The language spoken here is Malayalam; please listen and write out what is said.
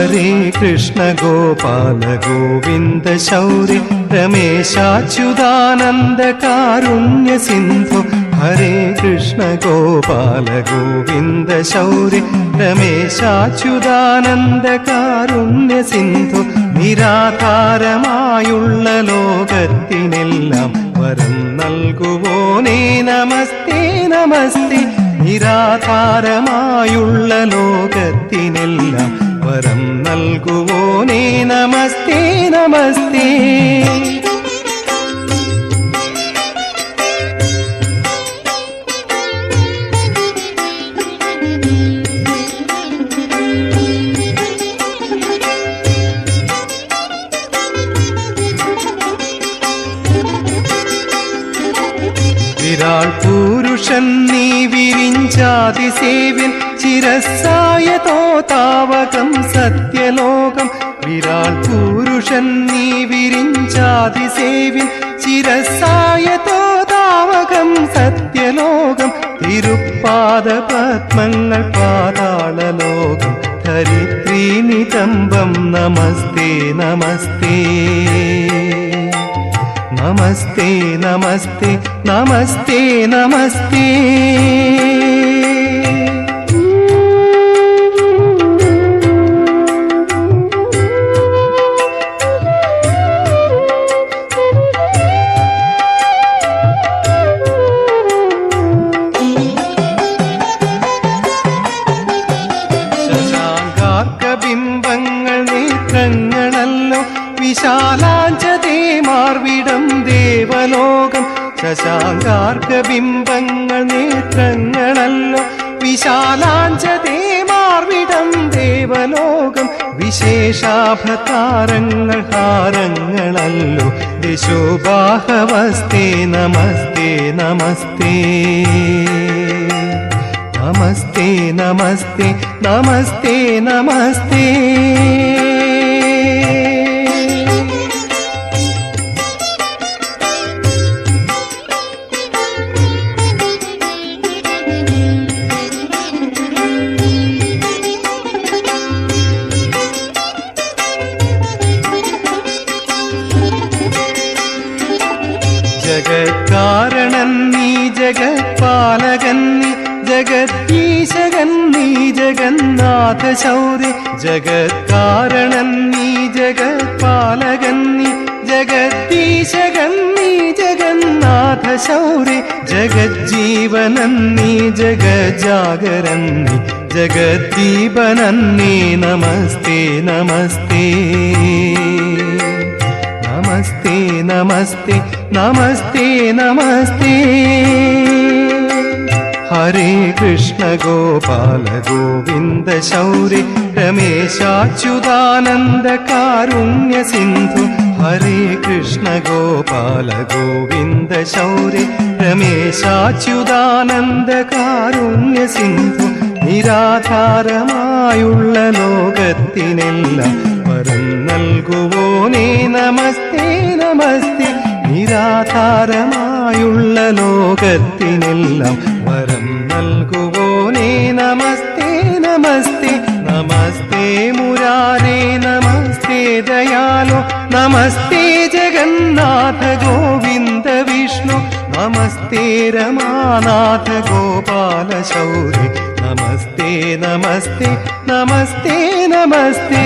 ഹരേ കൃഷ്ണ ഗോപാല ഗോവിന്ദ ശൗരി രമേശാച്യുതാനന്ദ കാരുണ്യ സിന്ധു ഹരേ കൃഷ്ണ ഗോപാല ഗോവിന്ദ ശൗരി രമേശാച്യുതാനന്ദ കാരുണ്യ സിന്ധു നിരാധാരമായുള്ള ലോകത്തിനെല്ലാം വരം നൽകുവോനേ നമസ്തേ നമസ്തേ നിരാധാരമായുള്ള ലോകത്തിനെല്ലാം വരം നൽകുവോനേ നമസ്തേ നമസ്തേ വിരാൾ പുരുഷൻ നീ വിരിഞ്ചാതിസേവ്യൻ ചിരസ്സായതോ താവകം സത്യലോകം വിരാൾ പുരുഷൻ നീ വിരിഞ്ചാതിസേവ്യൻ ചിരസ്സായതോ താവകം സത്യലോകം തിരുപ്പാദ പത്മങ്ങൾ പാതാളലോകം ധരിത്രീ നിതംബം നമസ്തേ നമസ്തേ നമസ്തേ നമസ്തേ നമസ്തേ നമസ്തേ ശശാങ്കാർക്കബിംബങ്ങൾ നേത്രങ്ങളല്ലോ വിശാലാഞ്ചതേ മാർവിടം ദേവലോകം ശശാങ്കാർക്കബിംബങ്ങൾ നേത്രങ്ങളല്ലോ വിശാലാഞ്ചതേ മാർവിടം ദേവലോകം വിശേഷാഭതാരങ്ങൾ ഹാരങ്ങളല്ലോ ദിശോബാഹവസ്തേ നമസ്തേ നമസ്തേ നമസ്തേ നമസ്തേ നമസ്തേ നമസ്തേ ജഗത്കാരണൻ നീ ജഗത്പാലകൻ നീ ജഗദീശകൻ നീ ജഗന്നാഥ ശൗരി ജഗത്കാരണൻ നീ ജഗത്പാലകൻ നീ ജഗദീശകൻ നീ ജഗന്നാഥ ശൗരി ജഗജ്ജീവനൻ നീ ജഗജാഗരൻ നീ ജഗദ്ദീപനൻ നീ നമസ്തേ നമസ്തേ നമസ്തേ നമസ്തേ നമസ്തേ നമസ്തേ ഹരേ കൃഷ്ണ ഗോപാല ഗോവിന്ദ ശൗരി രമേശാച്യുതാനന്ദ കാരുണ്യ സിന്ധു ഹരേ കൃഷ്ണ ഗോപാല ഗോവിന്ദ ശൗരി രമേശാച്യുതാനന്ദ കാരുണ്യ സിന്ധു നിരാധാരമായുള്ള ലോകത്തിനെല്ലാം വരം നൽകുവോനേ നമസ്തേ നമസ്തേ നിരാധാരമായുള്ള ലോകത്തിനെല്ലാം വരം നൽകുവോനേ നമസ്തേ നമസ്തേ നമസ്തേ മുരാരേ നമസ്തേ ദയാലോ നമസ്തേ ജഗന്നാഥ ഗോവിന്ദ വിഷ്ണു നമസ്തേ രമാനാഥ ഗോപാല ശൗരി നമസ്തേ നമസ്തേ നമസ്തേ നമസ്തേ